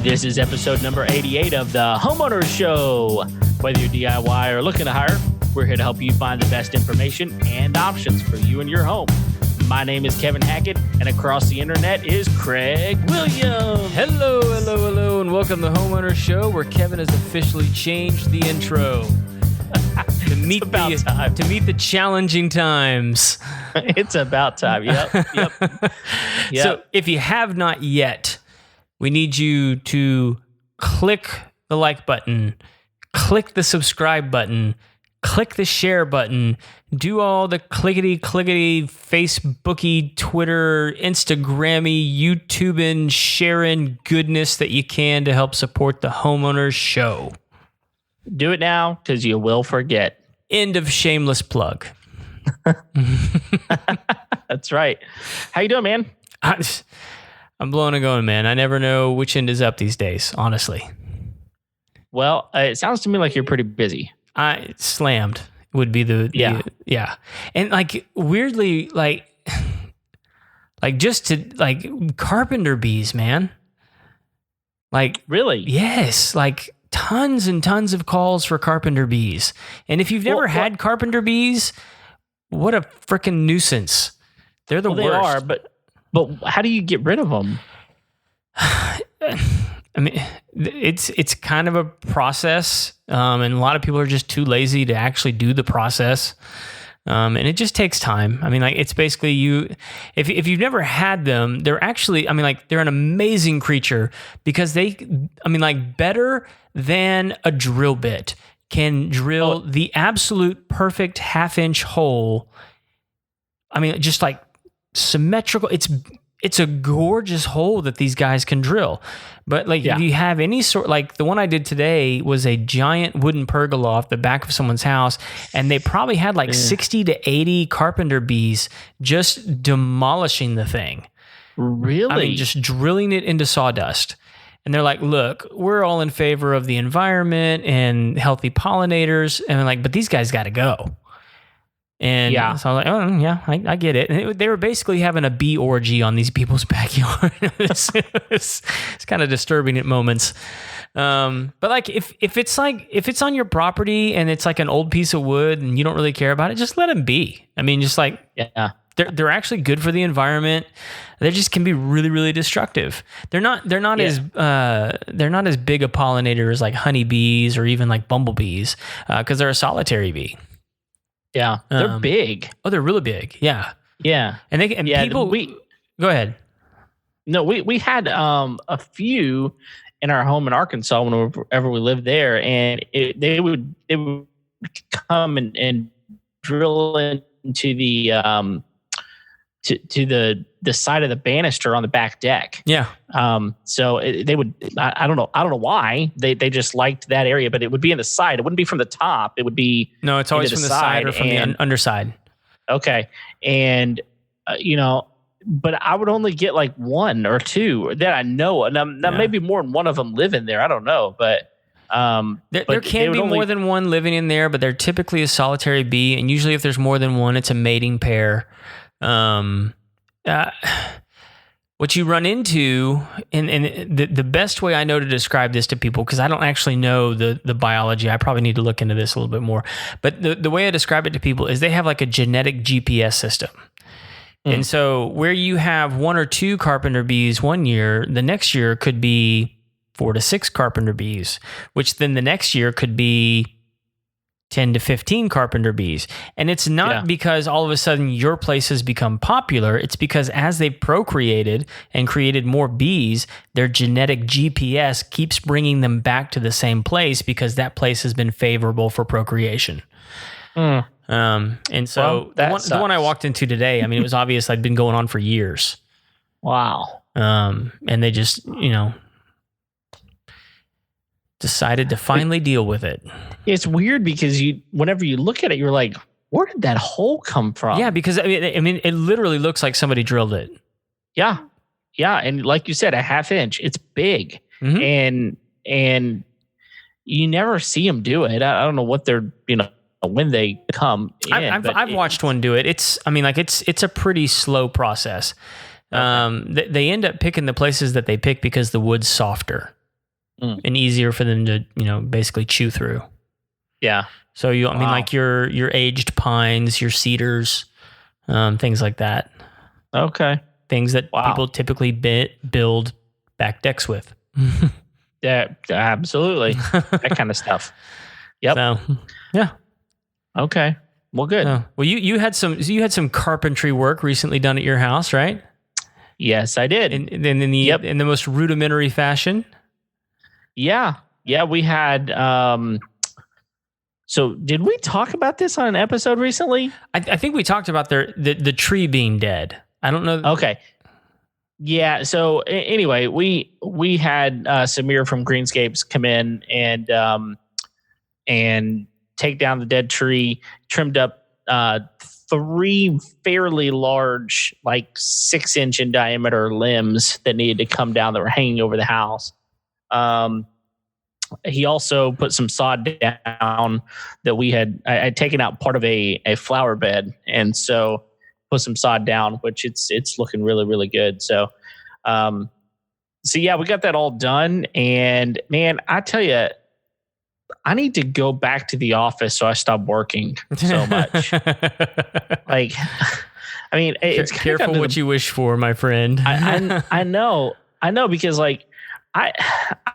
This is episode number 88 of the Homeowners Show. Whether you're DIY or looking to hire, we're here to help you find the best information and options for you and your home. My name is Kevin Hackett, and across the internet is Craig Williams. Hello, and welcome to the Homeowners Show, where Kevin has officially changed the intro to meet the challenging times. It's about time. Yep. So if you have not yet, we need you to click the like button, click the subscribe button, click the share button, do all the clickety, Facebooky, Twitter, Instagrammy, YouTubing, sharing goodness that you can to help support the Homeowners Show. Do it now, because you will forget. End of shameless plug. That's right. How you doing, man? I'm blowing and going, man. I never know which end is up these days, honestly. Well, it sounds to me like you're pretty busy. Slammed would be the and like weirdly like just to like carpenter bees, man. Like really? Yes, like tons and tons of calls for carpenter bees. And if you've never had carpenter bees, what a freaking nuisance. They're the worst. They are, but how do you get rid of them? I mean, it's kind of a process, and a lot of people are just too lazy to actually do the process, and it just takes time. I mean, like it's basically if you've never had them, they're actually, I mean, like they're an amazing creature because better than a drill bit can drill the absolute perfect half-inch hole. I mean, just like symmetrical. It's a gorgeous hole that these guys can drill. But like if you have any sort, like the one I did today was a giant wooden pergola off the back of someone's house, and they probably had like 60 to 80 carpenter bees just demolishing the thing. Really? I mean, just drilling it into sawdust. And they're like, look, we're all in favor of the environment and healthy pollinators. And I'm like, but these guys got to go. And so I was like, oh, yeah, I get it. And they were basically having a bee orgy on these people's backyard. It's kind of disturbing at moments. But like, if it's on your property and it's like an old piece of wood and you don't really care about it, just let them be. I mean, just like, they're actually good for the environment. They just can be really, really destructive. They're not as big a pollinator as like honeybees or even like bumblebees, because they're a solitary bee. Yeah, they're big. Oh, they're really big. Yeah. And people. Go ahead. No, we had a few in our home in Arkansas whenever we lived there, and they would come and drill into the the side of the banister on the back deck. Yeah. So they would. I don't know why they just liked that area, but it would be in the side. It wouldn't be from the top. It would be it's always from the side or from the underside. Okay, and but I would only get like one or two that I know. Now maybe more than one of them live in there. I don't know, but there can be more than one living in there, but they're typically a solitary bee, and usually if there's more than one, it's a mating pair. What you run into, and the best way I know to describe this to people, because I don't actually know the biology, I probably need to look into this a little bit more, but the way I describe it to people is they have like a genetic GPS system. And so where you have one or two carpenter bees one year, the next year could be 4 to 6 carpenter bees, which then the next year could be 10 to 15 carpenter bees. And it's not because all of a sudden your place has become popular. It's because as they've procreated and created more bees, their genetic GPS keeps bringing them back to the same place because that place has been favorable for procreation. And so the one I walked into today, I mean, it was obvious I'd been going on for years. Wow. And they just, decided to finally deal with it. It's weird because whenever you look at it, you're like, where did that hole come from? Yeah, because I mean, it literally looks like somebody drilled it. Yeah. And like you said, a half inch, it's big. And you never see them do it. I don't know what they're, when they come in. I've watched one do it. It's a pretty slow process. They end up picking the places that they pick because the wood's softer and easier for them to, basically chew through. Yeah. So like your aged pines, your cedars, things like that. Okay. Things that people typically build back decks with. Yeah, absolutely. That kind of stuff. Yep. So, yeah. Okay. Well, good. Well, you had some carpentry work recently done at your house, right? Yes, I did. In the most rudimentary fashion. Yeah. Yeah, we had. So, did we talk about this on an episode recently? I think we talked about the tree being dead. I don't know. Okay. Yeah. So anyway, we had Samir from Greenscapes come in and take down the dead tree, trimmed up 3 fairly large, like 6-inch in diameter limbs that needed to come down that were hanging over the house. He also put some sod down that I'd taken out part of a flower bed, and so put some sod down, which it's looking really, really good. So, yeah, we got that all done, and man, I tell you, I need to go back to the office so I stop working so much. Like, I mean, it's careful what you wish for, my friend. I know, because like, I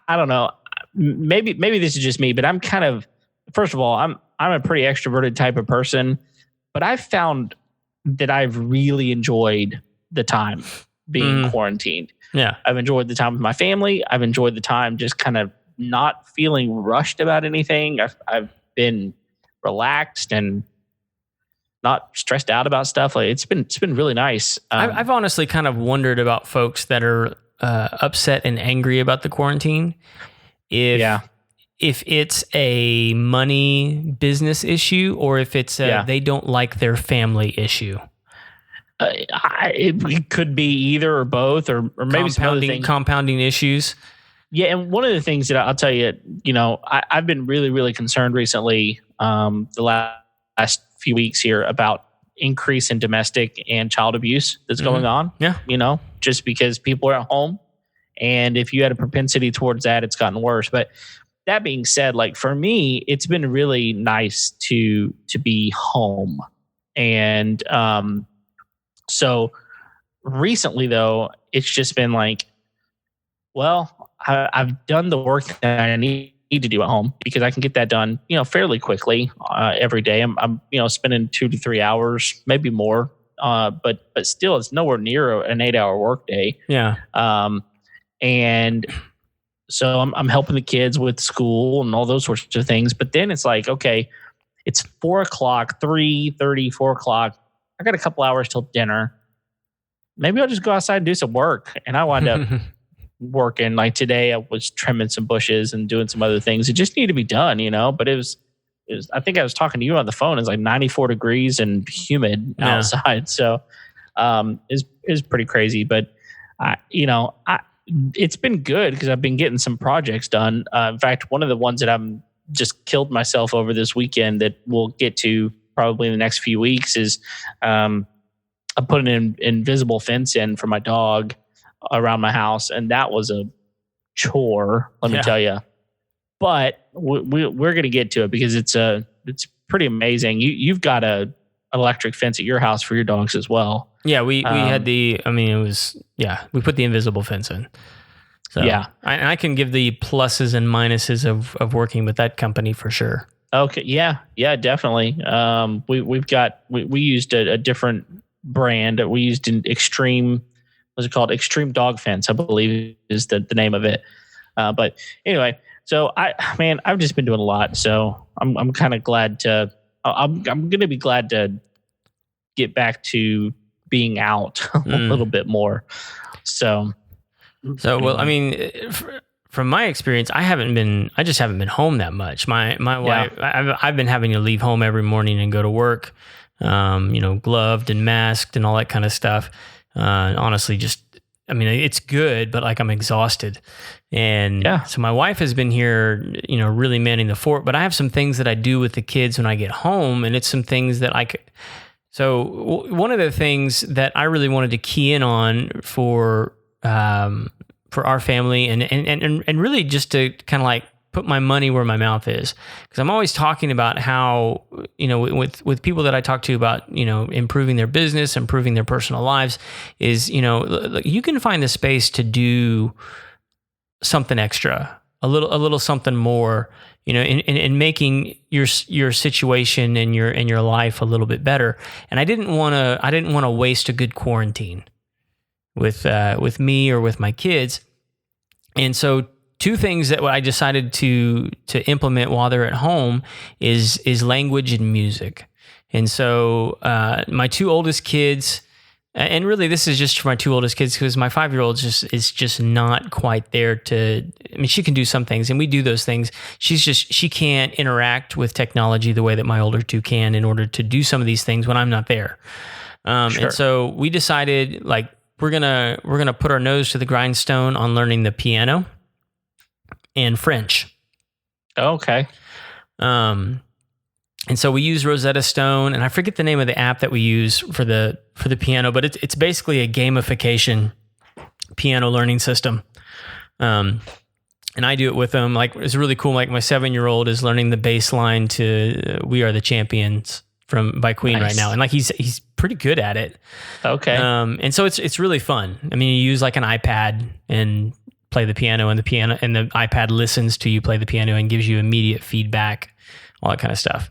don't know. Maybe this is just me, but I'm kind of, first of all, I'm a pretty extroverted type of person, but I've found that I've really enjoyed the time being quarantined. Yeah. I've enjoyed the time with my family. I've enjoyed the time just kind of not feeling rushed about anything. I've been relaxed and not stressed out about stuff. Like it's been really nice. I've honestly kind of wondered about folks that are upset and angry about the quarantine. If it's a money business issue or if it's they don't like their family issue. It could be either or both, or maybe some other things. Compounding issues. Yeah, and one of the things that I'll tell you, I've been really, really concerned recently, the last few weeks here about increase in domestic and child abuse that's going on. Yeah. Just because people are at home. And if you had a propensity towards that, it's gotten worse. But that being said, like for me, it's been really nice to be home. And so recently, though, it's just been like, well, I've done the work that I need to do at home because I can get that done, fairly quickly every day. I'm spending 2 to 3 hours, maybe more. But still, it's nowhere near an 8-hour workday. Yeah. And so I'm helping the kids with school and all those sorts of things. But then it's like, okay, it's 4 o'clock, 3:30, 4 o'clock. I got a couple hours till dinner. Maybe I'll just go outside and do some work. And I wind up working. Like today, I was trimming some bushes and doing some other things. It just needed to be done, But it was. I think I was talking to you on the phone. It's like 94 degrees and humid outside. So it's pretty crazy. But it's been good because I've been getting some projects done. In fact, one of the ones that I'm just killed myself over this weekend that we'll get to probably in the next few weeks is I'm putting an invisible fence in for my dog around my house. And that was a chore, let me tell you. But we're going to get to it because it's pretty amazing. You've got a electric fence at your house for your dogs as well. Yeah, we had we put the invisible fence in. So yeah. I can give the pluses and minuses of working with that company for sure. Okay. Yeah, definitely. We used a different brand. We used an Extreme, what's it called? Extreme Dog Fence, I believe is the name of it. But anyway, so I've just been doing a lot. So I'm kind of glad I'm going to be glad to get back to being out a little bit more. So well, I mean, from my experience, I just haven't been home that much. My wife, I've been having to leave home every morning and go to work, gloved and masked and all that kind of stuff. Honestly, it's good, but like I'm exhausted. And so my wife has been here, really manning the fort, but I have some things that I do with the kids when I get home. And it's some things that So one of the things that I really wanted to key in on for our family and really just to kind of like put my money where my mouth is, because I'm always talking about how, with people that I talk to about, improving their business, improving their personal lives, is, you can find the space to do something extra, a little something more, in making your situation and your life a little bit better. And I didn't want to waste a good quarantine with me or with my kids. And so two things that I decided to implement while they're at home is language and music. And so my two oldest kids, and really this is just for my two oldest kids, because my 5-year-old is just not quite there to. I mean, she can do some things, and we do those things. She can't interact with technology the way that my older two can in order to do some of these things when I'm not there. Sure. And so we decided, like, we're gonna put our nose to the grindstone on learning the piano and French. Okay. And so we use Rosetta Stone, and I forget the name of the app that we use for the piano, but it's basically a gamification piano learning system. And I do it with them. Like, it's really cool. Like, my 7-year-old is learning the bass line to "We Are the Champions" by Queen right now, and like he's pretty good at it. Okay. And so it's really fun. I mean, you use like an iPad and play the piano, and the iPad listens to you play the piano and gives you immediate feedback, all that kind of stuff.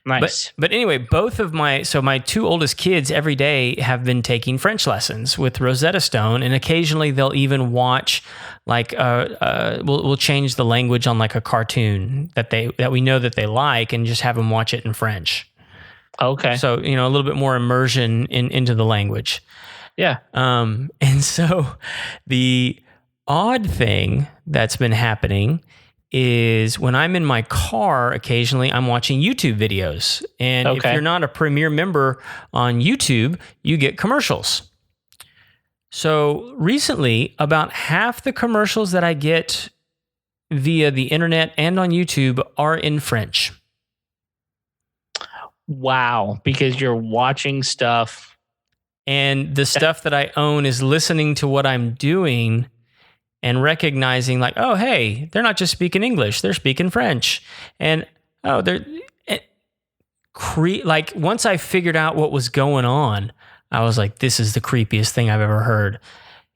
Nice. But anyway, both of my two oldest kids every day have been taking French lessons with Rosetta Stone, and occasionally they'll even watch like we'll change the language on like a cartoon that we know that they like, and just have them watch it in French. Okay. So, a little bit more immersion into the language. Yeah. And so the odd thing that's been happening is when I'm in my car, occasionally I'm watching YouTube videos. And if you're not a Premier member on YouTube, you get commercials. So recently, about half the commercials that I get via the internet and on YouTube are in French. Wow, because you're watching stuff. And the stuff that I own is listening to what I'm doing and recognizing, like, oh, hey, they're not just speaking English, they're speaking French. And like, once I figured out what was going on, I was like, this is the creepiest thing I've ever heard.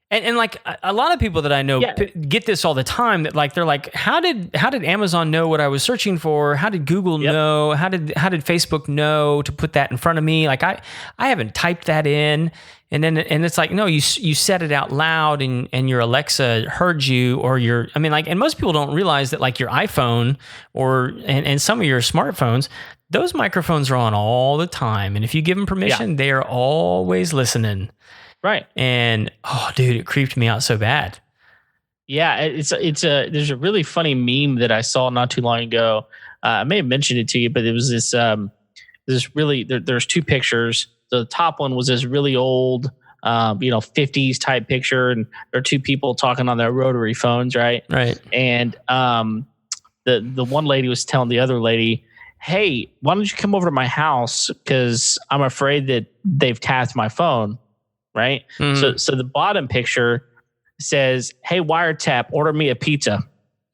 And like, a lot of people that I know get this all the time, that like, they're like, how did Amazon know what I was searching for? How did Google know? How did Facebook know to put that in front of me? Like, I haven't typed that in. And it's like, no, you said it out loud, and your Alexa heard you, or and most people don't realize that, like, your iPhone and some of your smartphones, those microphones are on all the time. And if you give them permission, they are always listening. Right. And, oh, dude, it creeped me out so bad. Yeah, there's a really funny meme that I saw not too long ago. I may have mentioned it to you, but it was there's two pictures. The top one was this really old, 50s type picture, and there are two people talking on their rotary phones, right? Right. And the one lady was telling the other lady, "Hey, why don't you come over to my house? Because I'm afraid that they've tapped my phone." Right. Mm-hmm. So the bottom picture says, "Hey, wiretap, order me a pizza."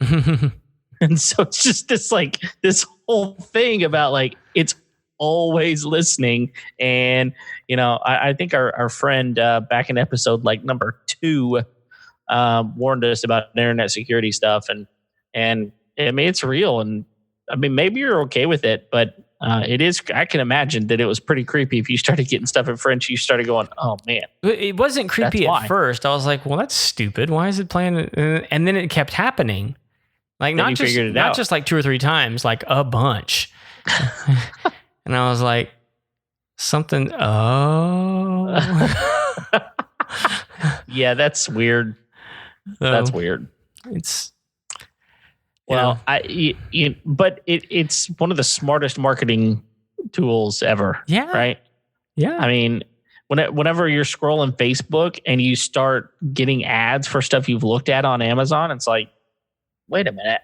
And so it's just this whole thing about, like, it's always listening. And, I think our friend back in episode like number 2 warned us about internet security stuff. And I mean, it's real. And I mean, maybe you're okay with it, but it is. I can imagine that it was pretty creepy if you started getting stuff in French. You started going, "Oh man!" It wasn't creepy at first. I was like, "Well, that's stupid. Why is it playing?" And then it kept happening, like not just like 2 or 3 times, like a bunch. And I was like, "Something." Oh, yeah, that's weird. That's weird. It's. Well, but it's one of the smartest marketing tools ever. Yeah. Right. Yeah. I mean, whenever you're scrolling Facebook and you start getting ads for stuff you've looked at on Amazon, it's like, wait a minute.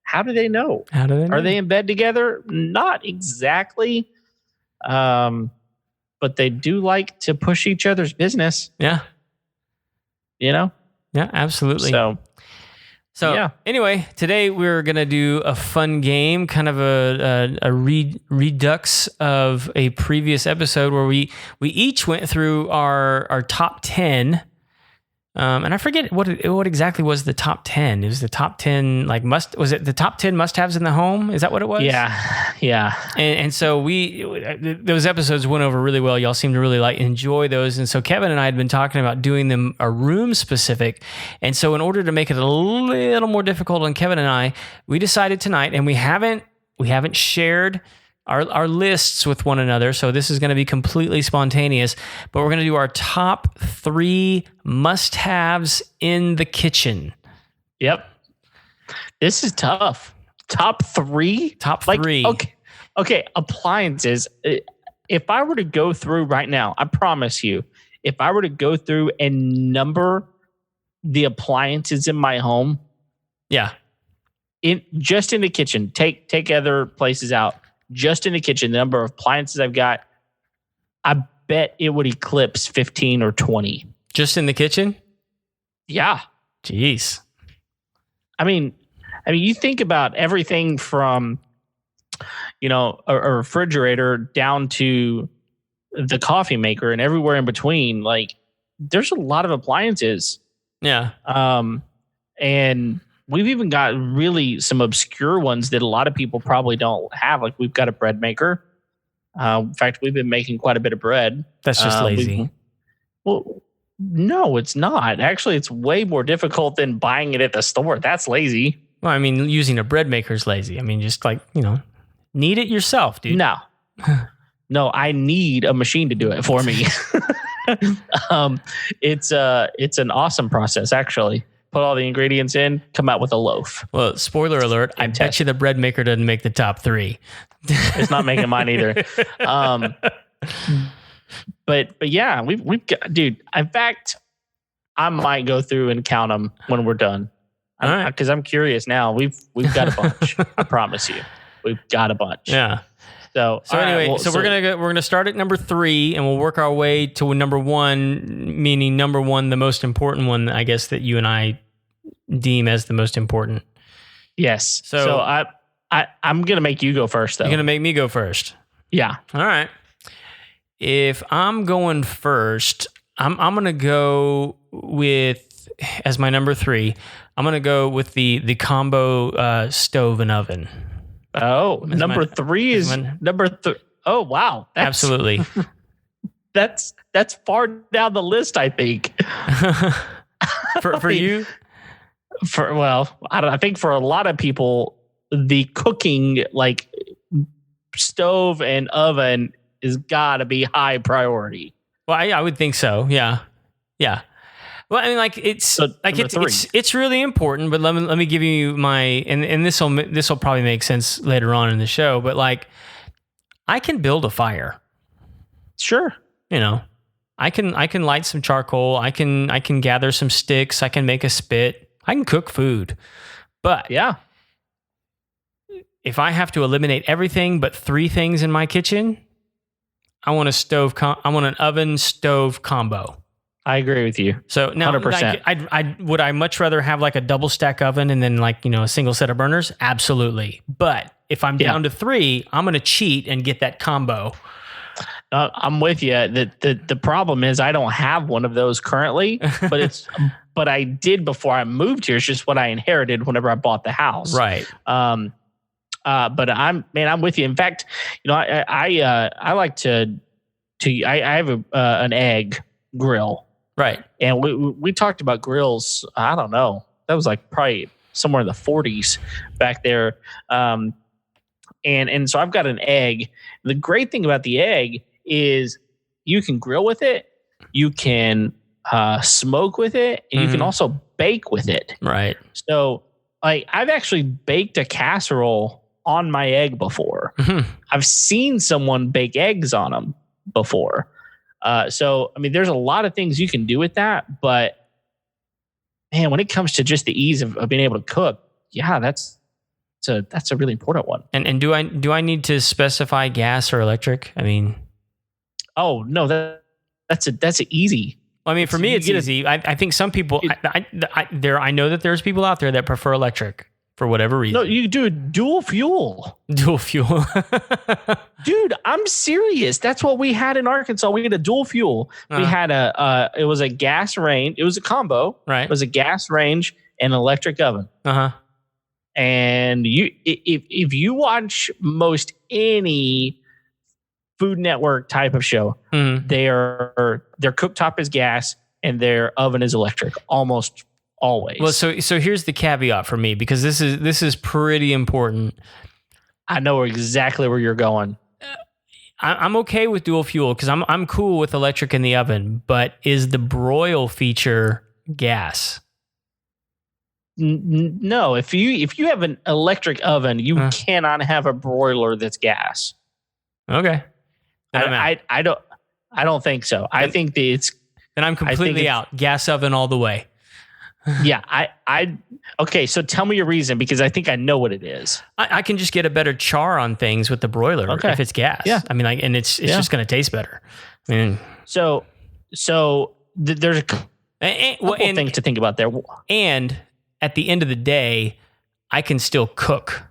How do they know? Are they in bed together? Not exactly. but they do like to push each other's business. Yeah. You know? Yeah, absolutely. So yeah. Anyway, today we're going to do a fun game, kind of a redux of a previous episode where we each went through our top 10. And I forget what exactly was the top 10. It was the top 10, was it the top 10 must-haves in the home? Is that what it was? Yeah. And so those episodes went over really well. Y'all seem to really enjoy those. And so Kevin and I had been talking about doing them a room specific. And so in order to make it a little more difficult on Kevin and I, we decided tonight, and we haven't shared our lists with one another, so this is going to be completely spontaneous, but we're going to do our top 3 must-haves in the kitchen. Yep. This is tough. Top 3? Top 3. Okay, appliances. If I were to go through right now, I promise you, if I were to go through and number the appliances in my home, yeah, just in the kitchen, take other places out, just in the kitchen, the number of appliances I've got, I bet it would eclipse 15 or 20. Just in the kitchen? Yeah. Jeez. I mean, you think about everything from, a refrigerator down to the coffee maker and everywhere in between. Like, there's a lot of appliances. Yeah. And we've even got really some obscure ones that a lot of people probably don't have. Like, we've got a bread maker. In fact, we've been making quite a bit of bread. That's just lazy. Well, no, it's not. Actually, it's way more difficult than buying it at the store. That's lazy. Well, I mean, using a bread maker is lazy. I mean, just knead it yourself, dude. No, I need a machine to do it for me. It's an awesome process, actually. Put all the ingredients in, come out with a loaf. Well, spoiler alert, I bet you the bread maker doesn't make the top 3. It's not making mine either. But yeah, we've got, dude, in fact, I might go through and count them when we're done. Because I'm curious now. We've got a bunch. I promise you. We've got a bunch. Yeah. So anyway, we're gonna start at number 3, and we'll work our way to number 1, meaning number 1, the most important one, I guess, that you and I deem as the most important. Yes. So I'm gonna make you go first, though. You're gonna make me go first. Yeah. All right. If I'm going first, I'm gonna go with, as my number 3, I'm gonna go with the combo stove and oven. Oh, number 3 is number 3. Oh, wow. Absolutely. That's far down the list, I think. for you? I think for a lot of people, the cooking, like stove and oven, is gotta be high priority. Well, I would think so. Yeah. Well, I mean, it's really important. But let me give you my, and this will probably make sense later on in the show. But I can build a fire. Sure. I can light some charcoal. I can gather some sticks. I can make a spit. I can cook food. But yeah, if I have to eliminate everything but 3 things in my kitchen, I want an oven stove combo. I agree with you. So now, 100%. Would I much rather have a double stack oven and then a single set of burners? Absolutely. But if I'm down to 3, I'm going to cheat and get that combo. I'm with you. The problem is I don't have one of those currently, but I did before I moved here. It's just what I inherited whenever I bought the house. Right. But I'm with you. In fact, I like to I have an egg grill. Right. And we talked about grills. I don't know. That was probably somewhere in the 40s back there. And so I've got an egg. The great thing about the egg is you can grill with it, you can smoke with it, and you can also bake with it. Right. So I've actually baked a casserole on my egg before. Mm-hmm. I've seen someone bake eggs on them before. So, there's a lot of things you can do with that, but man, when it comes to just the ease of being able to cook, yeah, that's a really important one. And do I need to specify gas or electric? Oh no, that's an easy. I mean, for me, it's easy. I think some people, I know that there's people out there that prefer electric for whatever reason. No, you do a dual fuel. Dual fuel. Dude, I'm serious. That's what we had in Arkansas. We had a dual fuel. We had it was a gas range. It was a combo. Right. It was a gas range and electric oven. Uh-huh. And if you watch most any Food Network type of show, their cooktop is gas and their oven is electric almost always. Well, so here's the caveat for me, because this is pretty important. I know exactly where you're going. I'm okay with dual fuel because I'm cool with electric in the oven, but is the broil feature gas? No, if you have an electric oven, you cannot have a broiler that's gas. Okay. I don't think so. I think that it's. Then I'm completely out. Gas oven all the way. Yeah, okay. So tell me your reason, because I think I know what it is. I can just get a better char on things with the broiler if it's gas. Yeah, I mean, and it's just going to taste better. I mean, there's a couple things to think about there. And at the end of the day, I can still cook.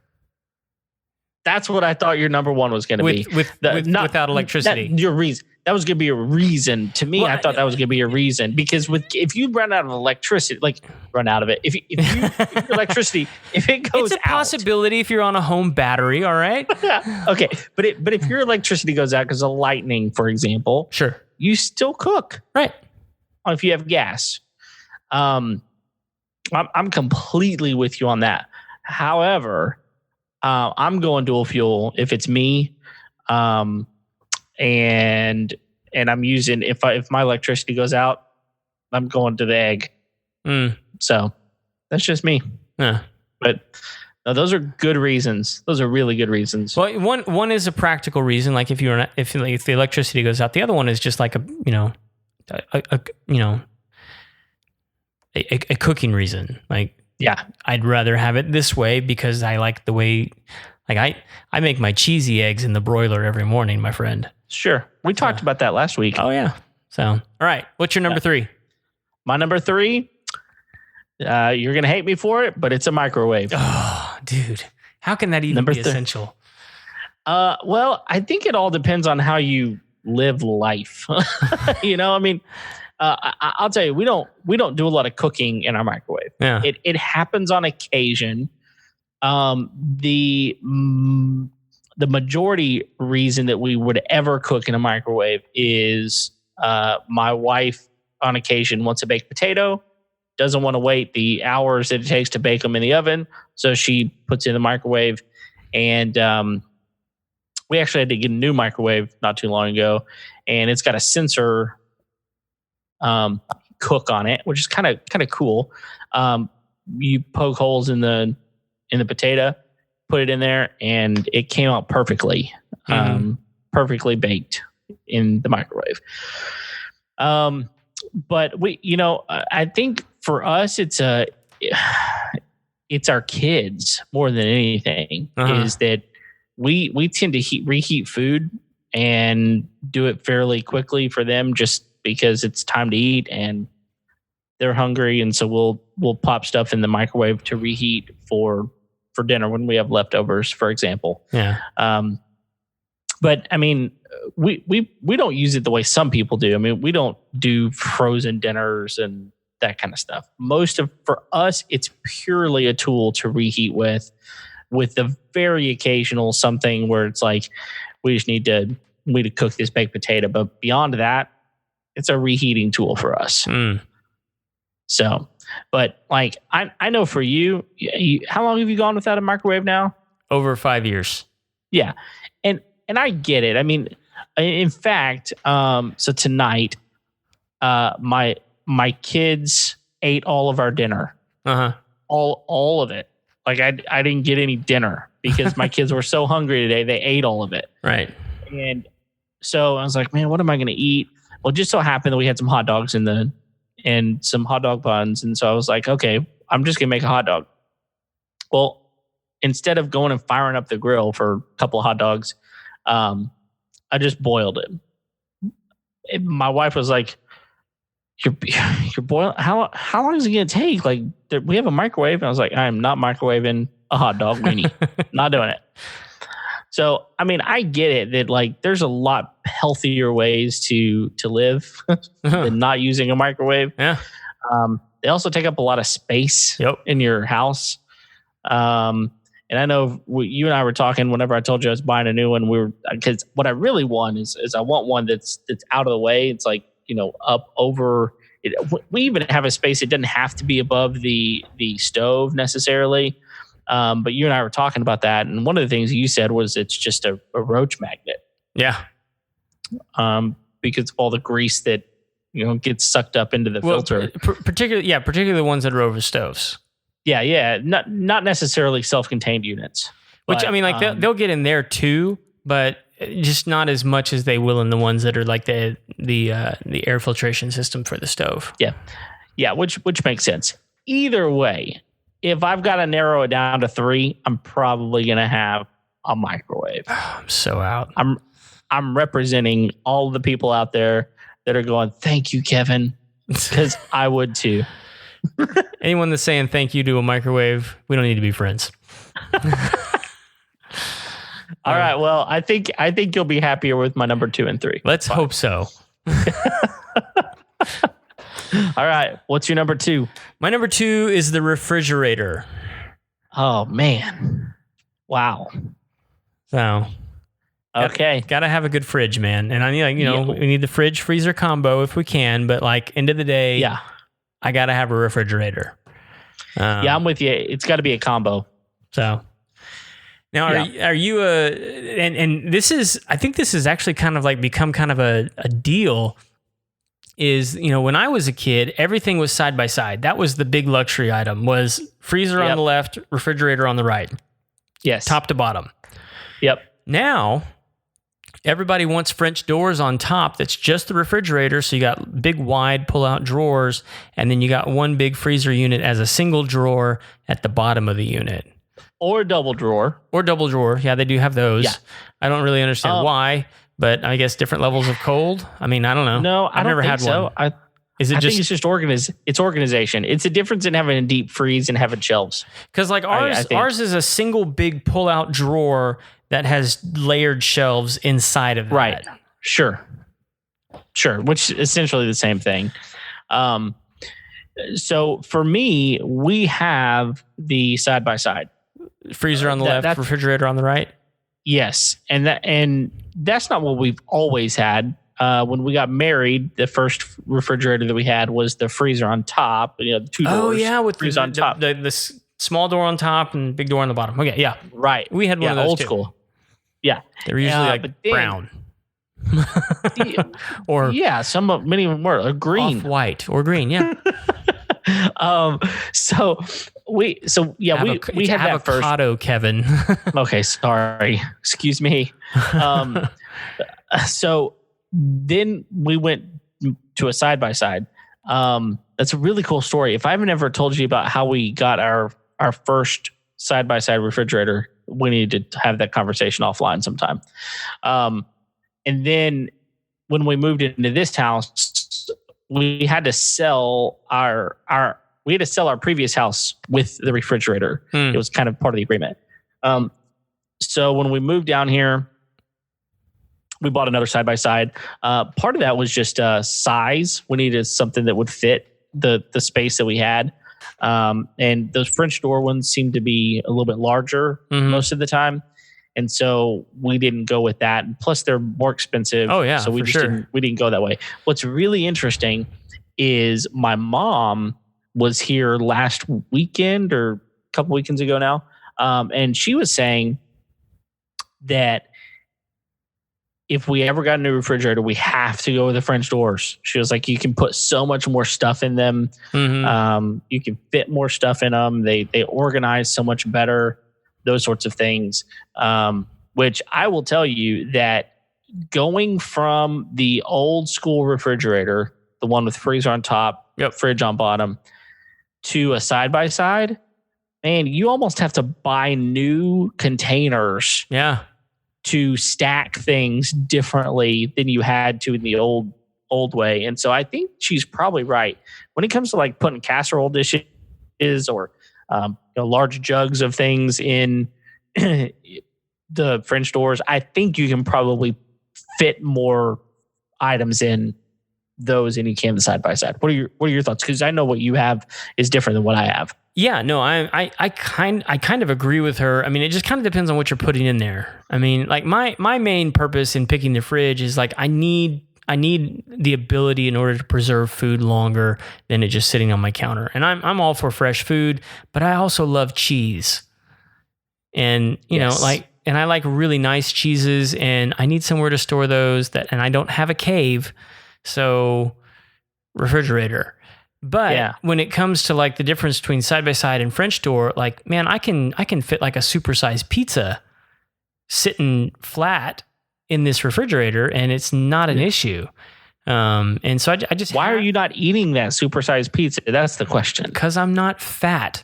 That's what I thought your number one was going to be. Without electricity. Your reason. That was going to be a reason to me. I thought that was going to be a reason, because if you run out of electricity, run out of it. If your electricity, if it goes out. It's a possibility if you're on a home battery, all right? Okay. But if your electricity goes out because of lightning, for example. Sure. You still cook. Right. If you have gas. I'm completely with you on that. However, I'm going dual fuel if it's me, and I'm using if my electricity goes out, I'm going to the egg. So that's just me. Yeah. But no, those are good reasons. Those are really good reasons. Well, one is a practical reason, like if the electricity goes out. The other one is just like a cooking reason. Like, yeah, I'd rather have it this way because I like the way, I make my cheesy eggs in the broiler every morning, my friend. Sure. We talked about that last week. Oh, yeah. So, all right. What's your number 3? My number 3, you're going to hate me for it, but it's a microwave. Oh, dude. How can that even be essential? Well, I think it all depends on how you live life. I mean, I'll tell you, we don't do a lot of cooking in our microwave. Yeah. It happens on occasion. The majority reason that we would ever cook in a microwave is my wife on occasion wants a baked potato, doesn't want to wait the hours that it takes to bake them in the oven, so she puts it in the microwave. And we actually had to get a new microwave not too long ago, and it's got a sensor cook on it, which is kind of cool. You poke holes in the potato, put it in there, and it came out perfectly, perfectly baked in the microwave. But I think for us, it's our kids more than anything. Is that we tend to reheat food and do it fairly quickly for them, just because it's time to eat and they're hungry, and so we'll pop stuff in the microwave to reheat for dinner when we have leftovers, for example. Yeah. But I mean, we don't use it the way some people do. I mean, we don't do frozen dinners and that kind of stuff. For us, it's purely a tool to reheat with the very occasional something where it's like, we just need to cook this baked potato. But beyond that, it's a reheating tool for us. So, but I know for you, how long have you gone without a microwave now? Over 5 years. Yeah. And I get it. I mean, in fact, so tonight, my kids ate all of our dinner. All of it. Like I didn't get any dinner because my kids were so hungry today. They ate all of it. Right. And so I was like, man, what am I going to eat? Well, it just so happened that we had some hot dogs and some hot dog buns. And so I was like, okay, I'm just going to make a hot dog. Well, instead of going and firing up the grill for a couple of hot dogs, I just boiled it. my wife was like, You're boiling. How long is it going to take? Like, we have a microwave. And I was like, I am not microwaving a hot dog weenie. Not doing it. So, I mean, I get it that like there's a lot healthier ways to live than not using a microwave. Yeah. They also take up a lot of space in your house. And I know you and I were talking whenever I told you I was buying a new one. Because what I really want is I want one that's out of the way. It's like, up over it. We even have a space. It doesn't have to be above the stove necessarily. But you and I were talking about that. And one of the things you said was it's just a roach magnet. Yeah. Because of all the grease that, gets sucked up into the filter. Particularly the ones that are over stoves. Yeah. Not necessarily self-contained units. Which, but, I mean, like they'll get in there too, but just not as much as they will in the ones that are like the air filtration system for the stove. Yeah, which makes sense. Either way, if I've got to narrow it down to 3, I'm probably going to have a microwave. I'm so out. I'm representing all the people out there that are going, thank you, Kevin, because I would too. Anyone that's saying thank you to a microwave, we don't need to be friends. All right. Well, I think you'll be happier with my number 2 and 3. Let's hope so. All right. What's your number 2? My number 2 is the refrigerator. Oh man. Wow. So okay. Gotta have a good fridge, man. And I need we need the fridge freezer combo if we can, but like end of the day, I gotta have a refrigerator. I'm with you. It's got to be a combo. So now, are you and this is, I think this is actually kind of like become kind of a deal is, when I was a kid, everything was side by side. That was the big luxury item, was freezer on the left, refrigerator on the right. Yes. Top to bottom. Yep. Now, everybody wants French doors on top. That's just the refrigerator. So you got big, wide pull-out drawers, and then you got one big freezer unit as a single drawer at the bottom of the unit. Or double drawer. Yeah, they do have those. Yeah. I don't really understand why, but I guess different levels of cold. I mean, I don't know. No, I've never had so. One. I think it's just organization. It's a difference in having a deep freeze and having shelves. Because like ours is a single big pull-out drawer that has layered shelves inside of that. Right. Sure. Which is essentially the same thing. So for me, we have the side by side. Freezer on the left, refrigerator on the right. Yes, and that's not what we've always had. When we got married, the first refrigerator that we had was the freezer on top. The 2 doors. Oh yeah, with freezer on top. The small door on top and big door on the bottom. Okay, yeah, right. We had one of those old too. School. Yeah, they're usually brown. Or many of them were green, off-white or green. Yeah. We had that first. Avocado, Kevin. Okay, sorry. Excuse me. So then we went to a side by side. That's a really cool story. If I haven't ever told you about how we got our first side by side refrigerator, we need to have that conversation offline sometime. And then when we moved into this house, we had to sell our previous house with the refrigerator. It was kind of part of the agreement. So when we moved down here, we bought another side by side. Part of that was just size. We needed something that would fit the space that we had. And those French door ones seemed to be a little bit larger most of the time. And so we didn't go with that. And plus they're more expensive. Oh yeah. So we didn't go that way. What's really interesting is my mom was here last weekend or a couple weekends ago now. And she was saying that if we ever got a new refrigerator, we have to go with the French doors. She was like, you can put so much more stuff in them. You can fit more stuff in them. They organize so much better, those sorts of things. Which I will tell you that going from the old school refrigerator, the one with freezer on top, fridge on bottom, to a side by side, man, you almost have to buy new containers. Yeah. To stack things differently than you had to in the old old way. And so I think she's probably right when it comes to like putting casserole dishes or large jugs of things in the French doors. I think you can probably fit more items in those than you can the side by side. What are your thoughts? Because I know what you have is different than what I have. Yeah, no, I kind of agree with her. I mean, it just kind of depends on what you're putting in there. I mean, like my main purpose in picking the fridge is like I need the ability in order to preserve food longer than it just sitting on my counter. And I'm all for fresh food, but I also love cheese. And and I like really nice cheeses, and I need somewhere to store those and I don't have a cave, so refrigerator. But when it comes to like the difference between side by side and French door, like, man, I can fit like a supersized pizza sitting flat in this refrigerator, and it's not an issue. And so I just why are you not eating that supersized pizza? That's the question. Because I'm not fat.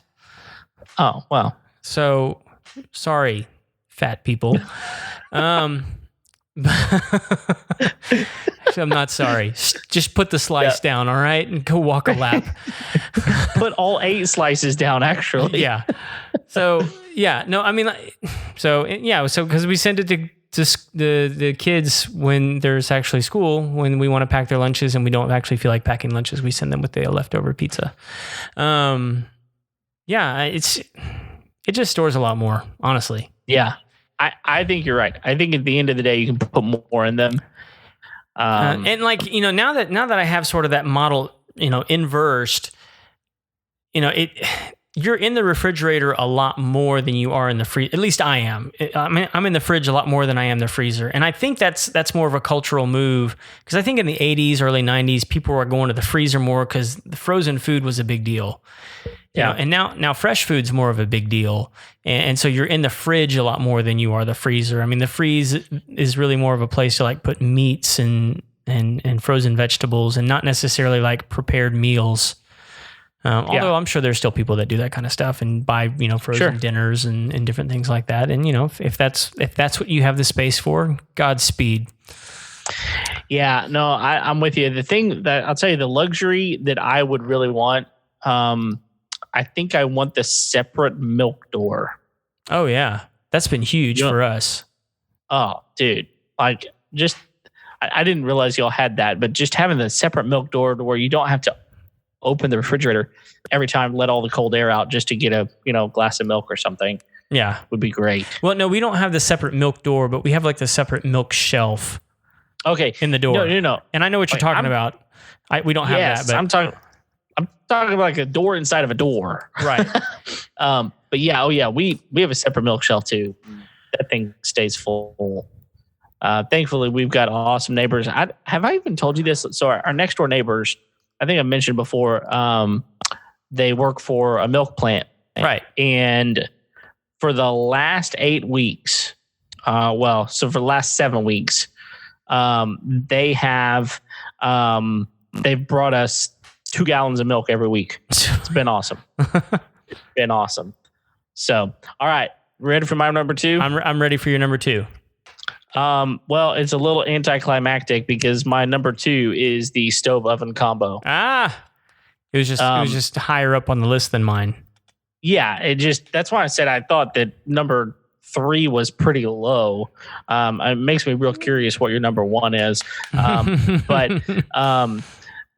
Oh, well. So sorry, fat people. I'm not sorry. Just put the slice down, all right, and go walk a lap. Put all 8 slices down, actually. Yeah. So no, I mean, so because we send it to the kids when there's actually school, when we want to pack their lunches and we don't actually feel like packing lunches, we send them with the leftover pizza. It just stores a lot more, honestly. Yeah. I think you're right. I think at the end of the day, you can put more in them. And like, now that I have sort of that model, inversed, you're in the refrigerator a lot more than you are in the freezer. At least I am. I'm in the fridge a lot more than I am the freezer. And I think that's more of a cultural move, because I think in the 80s, early 90s, people were going to the freezer more because the frozen food was a big deal. Yeah. And now fresh food's more of a big deal. And so you're in the fridge a lot more than you are the freezer. I mean, the freeze is really more of a place to like put meats and frozen vegetables, and not necessarily like prepared meals. Although I'm sure there's still people that do that kind of stuff and buy, frozen dinners and different things like that. And, if that's what you have the space for, Godspeed. Yeah, no, I'm with you. The thing that I'll tell you, the luxury that I would really want, I think I want the separate milk door. Oh yeah. That's been huge for us. Oh, dude. Like, just, I didn't realize y'all had that, but just having the separate milk door to where you don't have to open the refrigerator every time, let all the cold air out just to get a, glass of milk or something. Yeah. Would be great. Well, no, we don't have the separate milk door, but we have like the separate milk shelf. Okay. In the door. No. And I know what you're talking about. We don't have that. But I'm talking about like a door inside of a door. Right. But yeah, we have a separate milk shelf too. That thing stays full. Thankfully, we've got awesome neighbors. Have I even told you this? So our next door neighbors, I think I mentioned before, they work for a milk plant. Right. And for the last 8 weeks, so for the last 7 weeks, they have, they've brought us 2 gallons of milk every week. It's been awesome. It's been awesome. So, all right. Ready for my number 2? I'm ready for your number 2. Well, it's a little anticlimactic because my number 2 is the stove oven combo. It was just higher up on the list than mine. Yeah, that's why I said I thought that number 3 was pretty low. It makes me real curious what your number 1 is.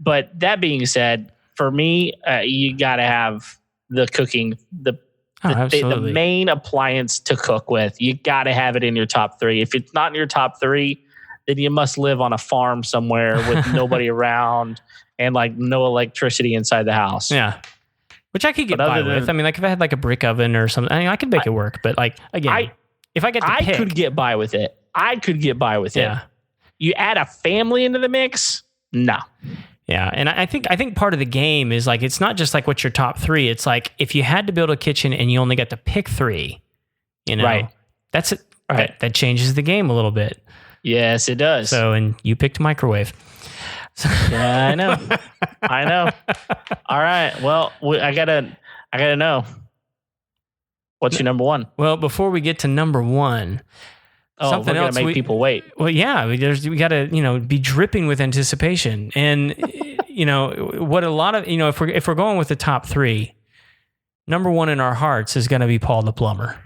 But that being said, for me, you got to have the cooking, the main appliance to cook with. You got to have it in your top 3. If it's not in your top 3, then you must live on a farm somewhere with nobody around and like no electricity inside the house. Yeah. Which I could get by with. I mean, like if I had like a brick oven or something, I could make it work. But like, again, if I get to pick, I could get by with it. Yeah. You add a family into the mix? No. Yeah, and I think part of the game is like, it's not just like what's your top 3. It's like if you had to build a kitchen and you only got to pick 3, right? That's it. Right. That changes the game a little bit. Yes, it does. So, and you picked microwave. Yeah, I know. All right. Well, I gotta know. What's your number 1? Well, before we get to number 1, Oh, something we're else. gonna make people wait. Well, yeah, we got to be dripping with anticipation, and what a lot of if we're going with the top three, number one in our hearts is going to be Paul the plumber.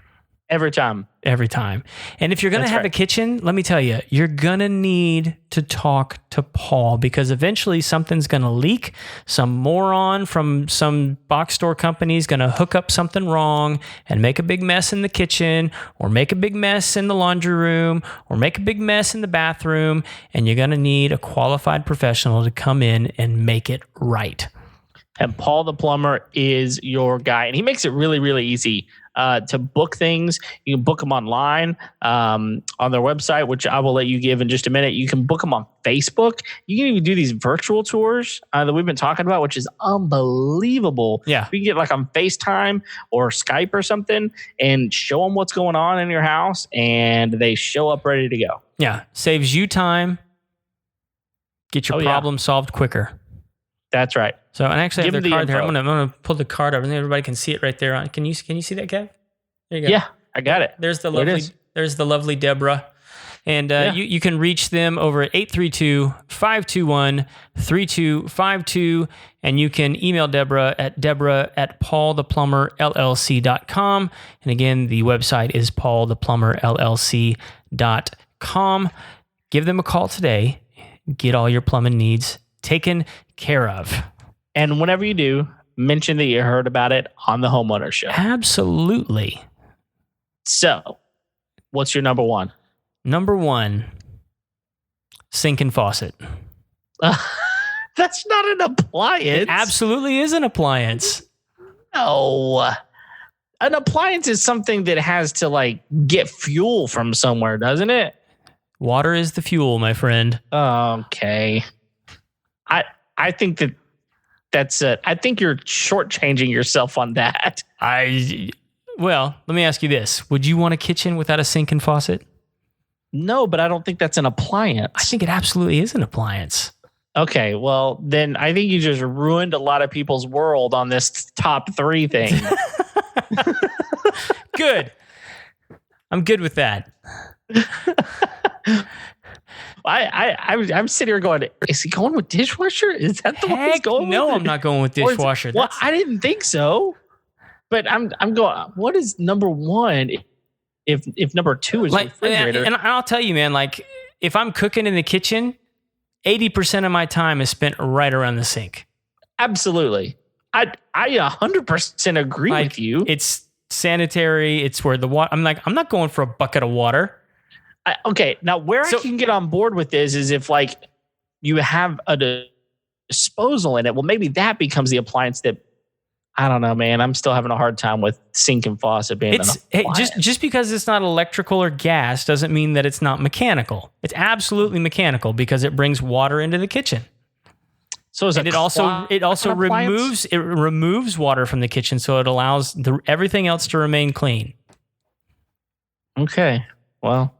Every time. And if you're going to have a kitchen, let me tell you, you're going to need to talk to Paul, because eventually something's going to leak. Some moron from some box store company is going to hook up something wrong and make a big mess in the kitchen, or make a big mess in the laundry room, or make a big mess in the bathroom. And you're going to need a qualified professional to come in and make it right. And Paul the plumber is your guy. And he makes it really, really easy to book things. You can book them online on their website, which I will let you give in just a minute. You can book them on Facebook. You can even do these virtual tours that we've been talking about, which is unbelievable. Yeah. You can get like on FaceTime or Skype or something and show them what's going on in your house, and they show up ready to go. Yeah. Saves you time. Get your problem solved quicker. That's right. So, and I actually have their card info. there. I'm gonna pull the card up, and everybody can see it right there. Can you see that, Kev? There you go. Yeah, I got it. There's the lovely Deborah. And you can reach them over at 832-521-3252. And you can email Deborah at deborah@paultheplumberllc.com. And again, the website is paultheplumberllc.com. Give them a call today. Get all your plumbing needs taken care of. And whenever you do, mention that you heard about it on the Homeowner Show. Absolutely. So, what's your number one? Number one, sink and faucet. That's not an appliance. It absolutely is an appliance. No. An appliance is something that has to like get fuel from somewhere, doesn't it? Water is the fuel, my friend. Okay. I think that's it. I think you're shortchanging yourself on that. Well, let me ask you this. Would you want a kitchen without a sink and faucet? No, but I don't think that's an appliance. I think it absolutely is an appliance. Okay, well, then I think you just ruined a lot of people's world on this top three thing. Good. I'm good with that. I'm sitting here going, is he going with dishwasher? Is that the one he's going with? No, I'm not going with dishwasher. Well, I didn't think so. But I'm going, what is number one if number two is refrigerator? And I'll tell you, man, like if I'm cooking in the kitchen, 80% of my time is spent right around the sink. Absolutely. I 100% agree with you. It's sanitary. It's where the water, I'm not going for a bucket of water. Okay, now where I can get on board with this is if like you have a disposal in it. Well, maybe that becomes the appliance that, I don't know, man. I'm still having a hard time with sink and faucet being an appliance. Just because it's not electrical or gas doesn't mean that it's not mechanical. It's absolutely mechanical because it brings water into the kitchen. So it also removes water from the kitchen, so it allows everything else to remain clean. Okay, well.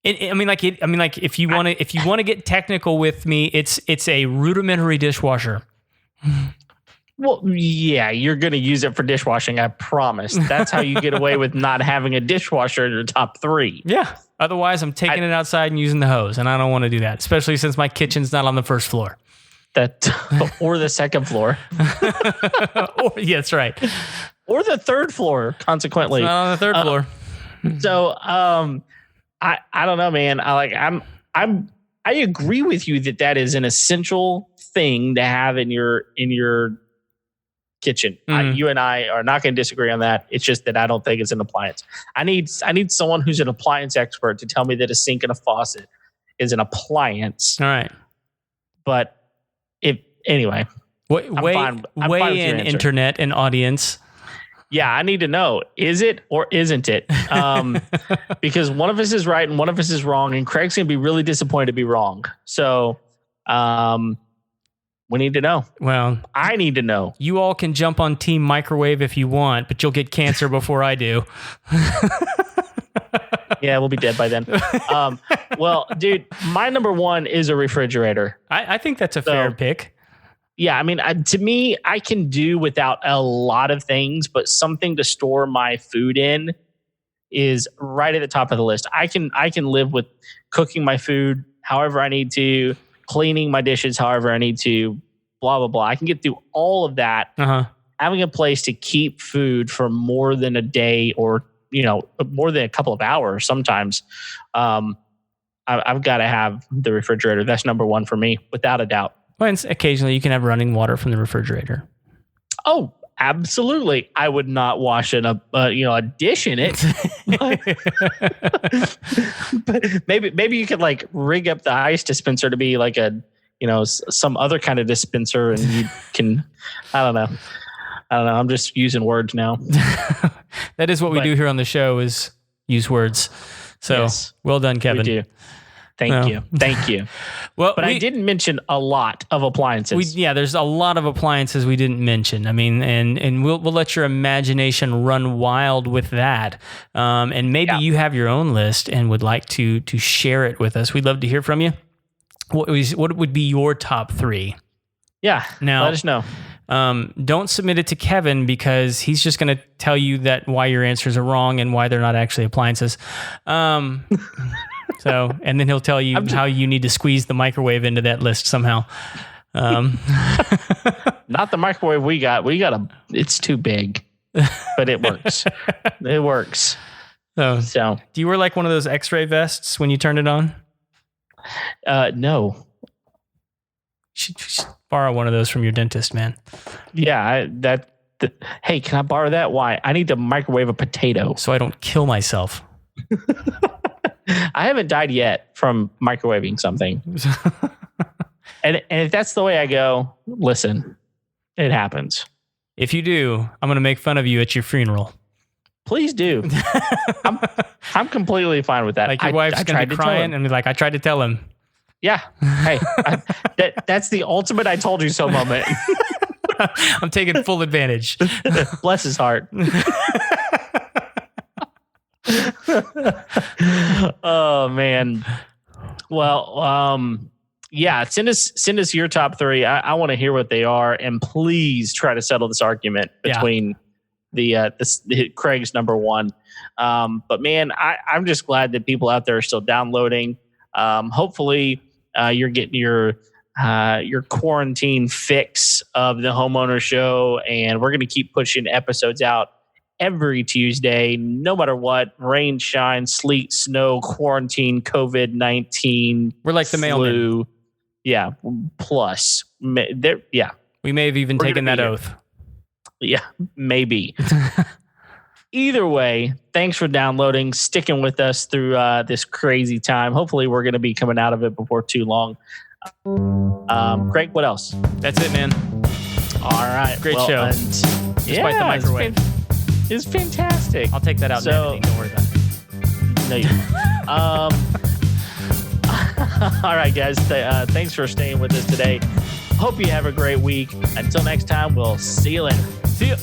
If you want to get technical with me, it's a rudimentary dishwasher. Well, yeah, you're going to use it for dishwashing, I promise. That's how you get away with not having a dishwasher in your top three. Yeah. Otherwise, I'm taking it outside and using the hose, and I don't want to do that, especially since my kitchen's not on the first floor. Or the second floor. Yeah, that's right. Or the third floor, consequently. It's not on the third floor. So, I don't know, man. I agree with you that is an essential thing to have in your kitchen. You and I are not going to disagree on that. It's just that I don't think it's an appliance. I need someone who's an appliance expert to tell me that a sink and a faucet is an appliance. All right. But anyway, weigh in, internet and audience. Yeah, I need to know, is it or isn't it? Because one of us is right and one of us is wrong, and Craig's going to be really disappointed to be wrong. So we need to know. Well, I need to know. You all can jump on Team Microwave if you want, but you'll get cancer before I do. Yeah, we'll be dead by then. Well, dude, my number one is a refrigerator. I think that's a fair pick. Yeah, I mean, to me, I can do without a lot of things, but something to store my food in is right at the top of the list. I can live with cooking my food however I need to, cleaning my dishes however I need to, blah, blah, blah. I can get through all of that. Having a place to keep food for more than a day or, more than a couple of hours sometimes, I've got to have the refrigerator. That's number one for me, without a doubt. Well, and occasionally you can have running water from the refrigerator. Oh, absolutely. I would not wash a dish in it. But maybe you could like rig up the ice dispenser to be like some other kind of dispenser, and you can, I don't know. I'm just using words now. That is what we do here on the show, is use words. So yes, well done, Kevin. We do. Thank you. Well, I didn't mention a lot of appliances. There's a lot of appliances we didn't mention. I mean, and we'll let your imagination run wild with that. And maybe you have your own list and would like to share it with us. We'd love to hear from you. What would be your top 3? Yeah. Now, let us know. Don't submit it to Kevin, because he's just going to tell you that why your answers are wrong and why they're not actually appliances. And then he'll tell you how you need to squeeze the microwave into that list somehow. Not the microwave we got. It's too big, but it works. It works. So, do you wear like one of those X-ray vests when you turn it on? No. You should borrow one of those from your dentist, man. Yeah, hey, can I borrow that? Why? I need to microwave a potato so I don't kill myself. I haven't died yet from microwaving something. and if that's the way I go, listen, it happens. If you do, I'm going to make fun of you at your funeral. Please do. I'm completely fine with that. Like your wife's going to be crying and be like, I tried to tell him. Yeah. Hey, that's the ultimate I told you so moment. I'm taking full advantage. Bless his heart. Oh man. Well, send us your top 3. I want to hear what they are, and please try to settle this argument between the Craig's number 1. But man, I'm just glad that people out there are still downloading. Hopefully you're getting your quarantine fix of the Homeowner Show, and we're going to keep pushing episodes out every Tuesday, no matter what, rain, shine, sleet, snow, quarantine, COVID-19. We're like the mailman. Yeah. Plus, we may have even taken that oath. Yeah, maybe. Either way, thanks for downloading, sticking with us through this crazy time. Hopefully, we're going to be coming out of it before too long. Craig, what else? That's it, man. All right. Great show. Despite the microwave. It's fantastic. I'll take that out in editing. Don't worry about it. No, you don't. All right, guys. Thanks for staying with us today. Hope you have a great week. Until next time, we'll see you later. See you.